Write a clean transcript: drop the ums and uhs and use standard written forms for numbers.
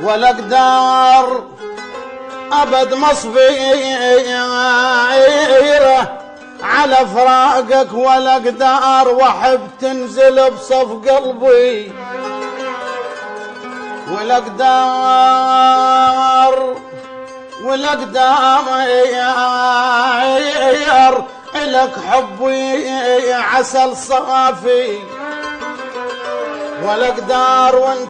ولا اقدر ابد مصبيره على فراقك، ولا اقدر واحب تنزل بصف قلبي، ولا اقدر لك حبي عسل صافي، ولا اقدر وانت